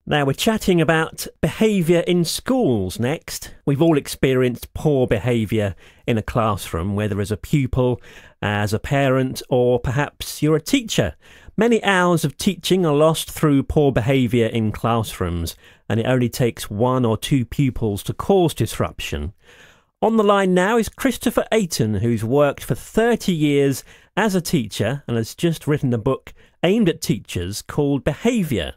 Now we're chatting about behaviour in schools next. We've all experienced poor behaviour in a classroom, whether as a pupil, as a parent, or perhaps you're a teacher. Many hours of teaching are lost through poor behaviour in classrooms, and it only takes one or two pupils to cause disruption. On the line now is Christopher Ayton, who's worked for 30 years as a teacher and has just written a book aimed at teachers called Behaviour.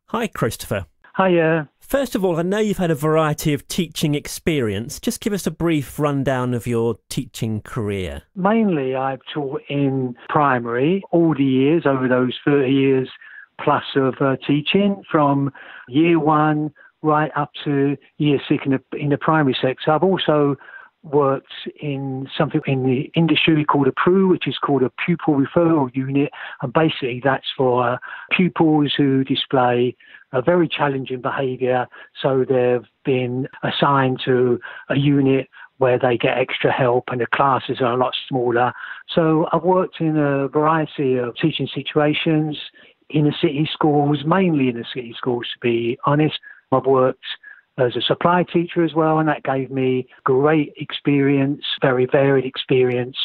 Hi, Christopher. Hiya. First of all, I know you've had a variety of teaching experience. Just give us a brief rundown of your teaching career. Mainly, I've taught in primary all the years, over those 30 years plus of teaching, from year one right up to year six in the primary sector. I've also worked in something in the industry called a PRU, which is called a pupil referral unit, and basically that's for pupils who display a very challenging behaviour, so they've been assigned to a unit where they get extra help and the classes are a lot smaller. So I've worked in a variety of teaching situations, inner city schools, mainly inner city schools to be honest. I've worked as a supply teacher as well, and that gave me great experience, very varied experience,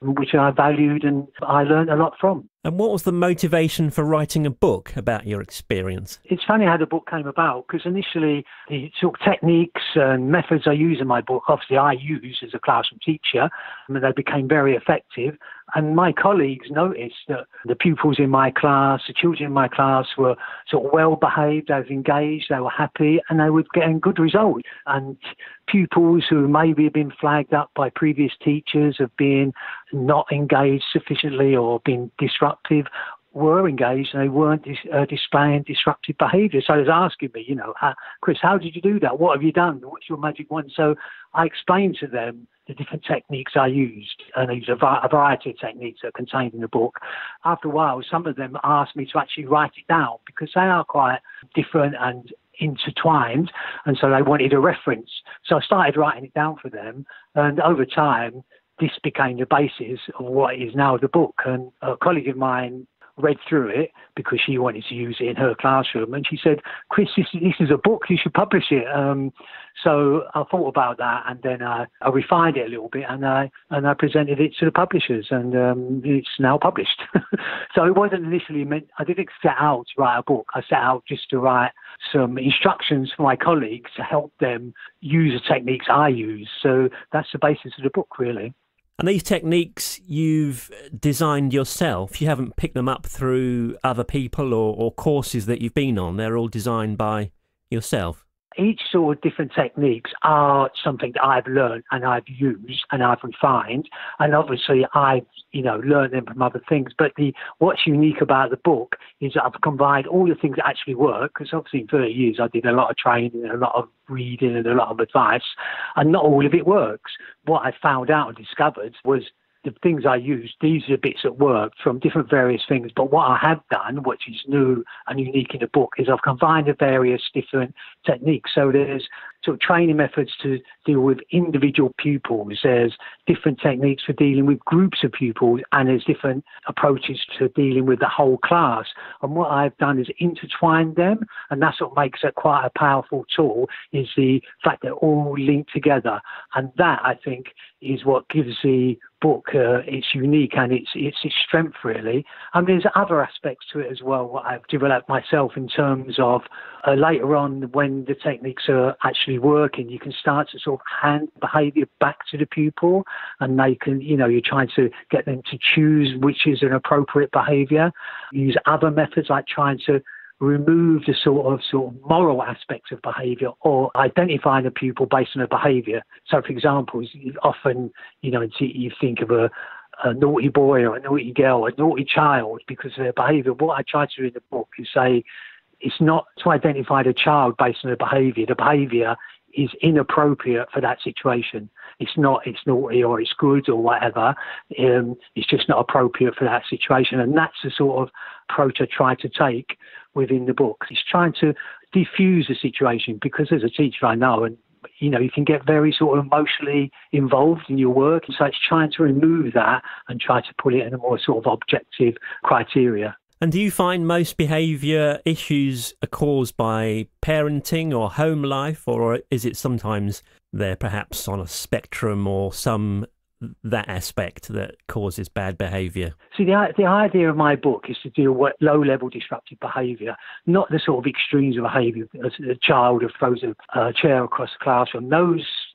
which I valued and I learned a lot from. And what was the motivation for writing a book about your experience? It's funny how the book came about, because initially the sort of techniques and methods I use in my book, obviously I use as a classroom teacher, and they became very effective. And my colleagues noticed that the pupils in my class, the children in my class were sort of well behaved, they were engaged, they were happy, and they were getting good results. And pupils who maybe have been flagged up by previous teachers of being not engaged sufficiently or being disruptive were engaged, and they weren't displaying disruptive behaviour. So they was asking me, Chris, how did you do that? What have you done? What's your magic wand? So I explained to them the different techniques I used, and I used a variety of techniques that are contained in the book. After a while, some of them asked me to actually write it down because they are quite different and intertwined, and so they wanted a reference. So I started writing it down for them, and over time, this became the basis of what is now the book. And a colleague of mine read through it because she wanted to use it in her classroom, and she said, Chris, this is a book, you should publish it. So I thought about that, and then I refined it a little bit, and I presented it to the publishers, and it's now published. So it wasn't initially meant, I didn't set out to write a book. I set out just to write some instructions for my colleagues to help them use the techniques I use. So that's the basis of the book, really. And these techniques you've designed yourself, you haven't picked them up through other people or courses that you've been on, they're all designed by yourself? Each sort of different techniques are something that I've learned and I've used and I've refined, and obviously I've learned them from other things. But what's unique about the book is that I've combined all the things that actually work, because obviously in 30 years I did a lot of training and a lot of reading and a lot of advice, and not all of it works. What I found out and discovered was the things I used, these are the bits that worked from different various things. But what I have done, which is new and unique in the book, is I've combined the various different techniques. So there's sort of training methods to deal with individual pupils. There's different techniques for dealing with groups of pupils, and there's different approaches to dealing with the whole class. And what I've done is intertwined them, and that's what makes it quite a powerful tool, is the fact they're all linked together. And that, I think, is what gives the book its unique and its strength, really. And there's other aspects to it as well, what I've developed myself in terms of later on, when the techniques are actually working, you can start to sort of hand behaviour back to the pupil, and they can, you're trying to get them to choose which is an appropriate behaviour. Use other methods like trying to remove the sort of moral aspects of behaviour, or identifying a pupil based on a behaviour. So, for example, often, you think of a naughty boy or a naughty girl, or a naughty child because of their behaviour. What I try to do in the book is say, it's not to identify the child based on the behaviour. The behaviour is inappropriate for that situation. It's naughty or it's good or whatever. It's just not appropriate for that situation. And that's the sort of approach I try to take within the book. It's trying to diffuse the situation, because as a teacher I know, and you can get very sort of emotionally involved in your work. And so it's trying to remove that and try to put it in a more sort of objective criteria. And do you find most behaviour issues are caused by parenting or home life, or is it sometimes they're perhaps on a spectrum or that aspect that causes bad behaviour? See, the idea of my book is to deal with low-level disruptive behaviour, not the sort of extremes of behaviour. As a child who throws a chair across the classroom,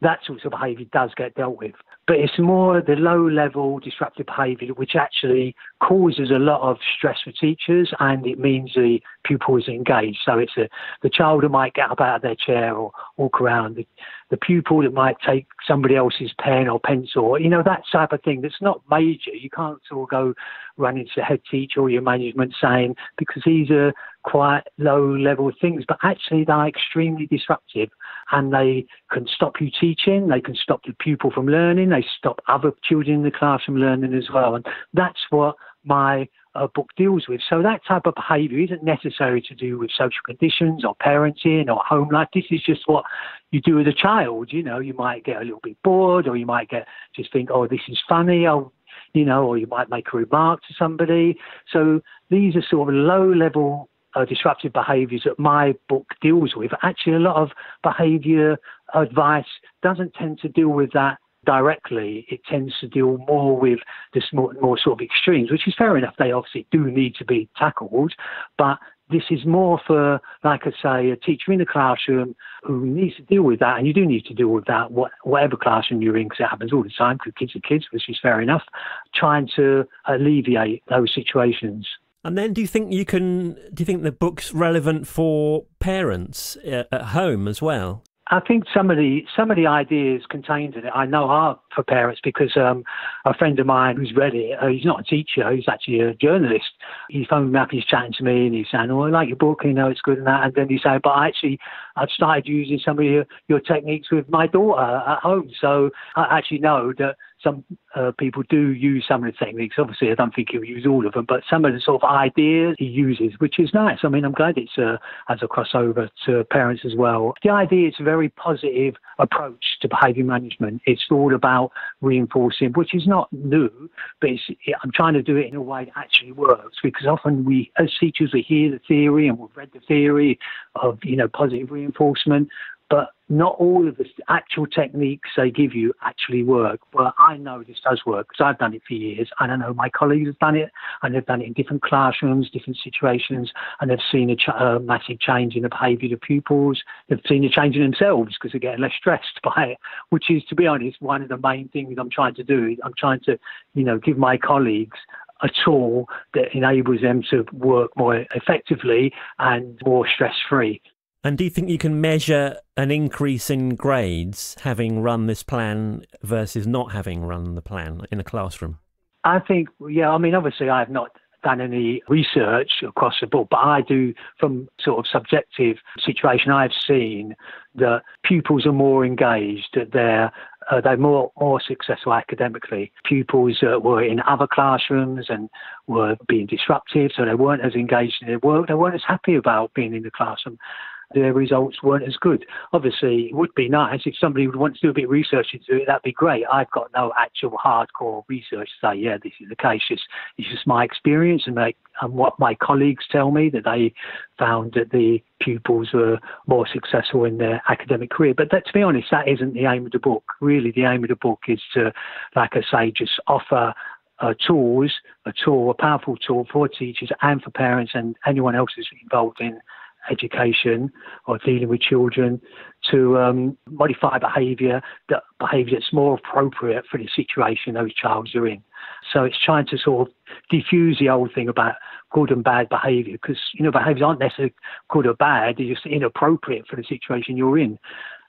that sort of behaviour does get dealt with. But it's more the low-level disruptive behaviour which actually causes a lot of stress for teachers, and it means the pupil is engaged. So it's the child who might get up out of their chair or walk around, the pupil that might take somebody else's pen or pencil, that type of thing that's not major. You can't sort of go run into the head teacher or your management saying, because these are quite low-level things, but actually they're extremely disruptive, and they can stop you teaching, they can stop the pupil from learning, they stop other children in the class from learning as well. And that's what my book deals with. So that type of behaviour isn't necessary to do with social conditions or parenting or home life. This is just what you do as a child. You might get a little bit bored, or you might just think, oh, this is funny, or you might make a remark to somebody. So these are sort of low-level disruptive behaviours that my book deals with. Actually, a lot of behaviour advice doesn't tend to deal with that directly. It tends to deal more with the more sort of extremes, which is fair enough. They obviously do need to be tackled, but this is more for, like I say, a teacher in the classroom who needs to deal with that, and you do need to deal with that, whatever classroom you're in, because it happens all the time, because kids are kids, which is fair enough, trying to alleviate those situations. And then do you think the book's relevant for parents at home as well? I think some of the ideas contained in it I know are for parents, because a friend of mine who's read it, he's not a teacher, he's actually a journalist. He phoned me up, he's chatting to me, and he's saying, oh, I like your book, it's good and that. And then he's saying, but I've started using some of your techniques with my daughter at home. So I actually know that some people do use some of the techniques. Obviously, I don't think he'll use all of them, but some of the sort of ideas he uses, which is nice. I mean, I'm glad it's has a crossover to parents as well. The idea is a very positive approach to behaviour management. It's all about reinforcing, which is not new, but I'm trying to do it in a way that actually works, because often we, as teachers, we hear the theory and we've read the theory of, positive reinforcement, but not all of the actual techniques they give you actually work. But I know this does work because I've done it for years, and I know my colleagues have done it, and they've done it in different classrooms, different situations, and they've seen a massive change in the behaviour of pupils. They've seen a change in themselves because they're getting less stressed by it, which is, to be honest, one of the main things I'm trying to do. I'm trying to, give my colleagues a tool that enables them to work more effectively and more stress-free. And do you think you can measure an increase in grades having run this plan versus not having run the plan in a classroom? I think, obviously I have not done any research across the book, but I do, from sort of subjective situation, I've seen that pupils are more engaged, that they're more successful academically. Pupils were in other classrooms and were being disruptive, so they weren't as engaged in their work, they weren't as happy about being in the classroom. Their results weren't as good. Obviously, it would be nice if somebody would want to do a bit of research into it. That'd be great. I've got no actual hardcore research to say, yeah, this is the case. It's just my experience and what my colleagues tell me, that they found that the pupils were more successful in their academic career. But to be honest, that isn't the aim of the book. Really, the aim of the book is to, like I say, just offer a powerful tool for teachers and for parents and anyone else who's involved in education or dealing with children, to modify behaviour that's more appropriate for the situation those children are in. So it's trying to sort of diffuse the old thing about good and bad behaviour, because behaviours aren't necessarily good or bad, they're just inappropriate for the situation you're in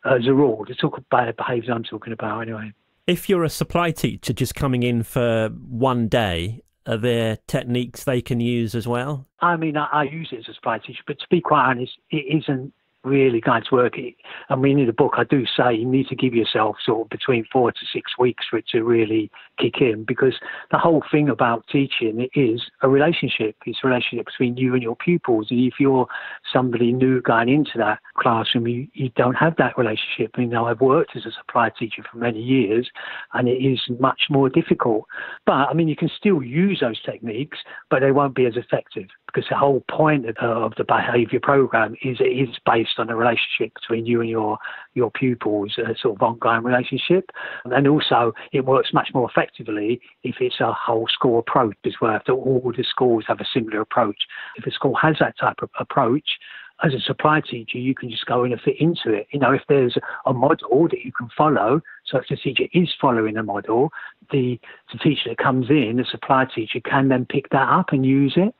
as a rule. To talk about bad behaviours I'm talking about anyway. If you're a supply teacher just coming in for one day, are there techniques they can use as well? I mean, I use it as a supply teacher, but to be quite honest, it isn't really going to work. In the book, I do say you need to give yourself sort of between 4 to 6 weeks for it to really kick in, because the whole thing about teaching is a relationship. It's a relationship between you and your pupils. And if you're somebody new going into that classroom, you don't have that relationship. I've worked as a supply teacher for many years, and it is much more difficult. But, you can still use those techniques, but they won't be as effective, because the whole point of the behaviour programme is it is based on a relationship between you and your pupils, a sort of ongoing relationship. And also, it works much more effectively if it's a whole school approach as well. If all the schools have a similar approach. If a school has that type of approach, as a supply teacher, you can just go in and fit into it. If there's a model that you can follow, so if the teacher is following a model, the teacher that comes in, the supply teacher, can then pick that up and use it.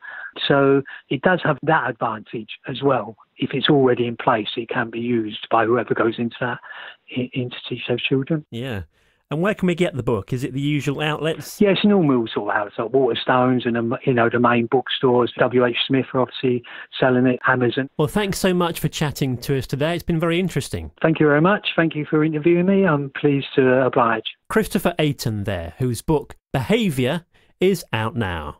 So it does have that advantage as well. If it's already in place, it can be used by whoever goes into that, to teach those children. Yeah. And where can we get the book? Is it the usual outlets? Yes, normal sort of outlets, like Waterstones and the main bookstores. WH Smith are obviously selling it, Amazon. Well, thanks so much for chatting to us today. It's been very interesting. Thank you very much. Thank you for interviewing me. I'm pleased to oblige. Christopher Ayton there, whose book Behaviour is out now.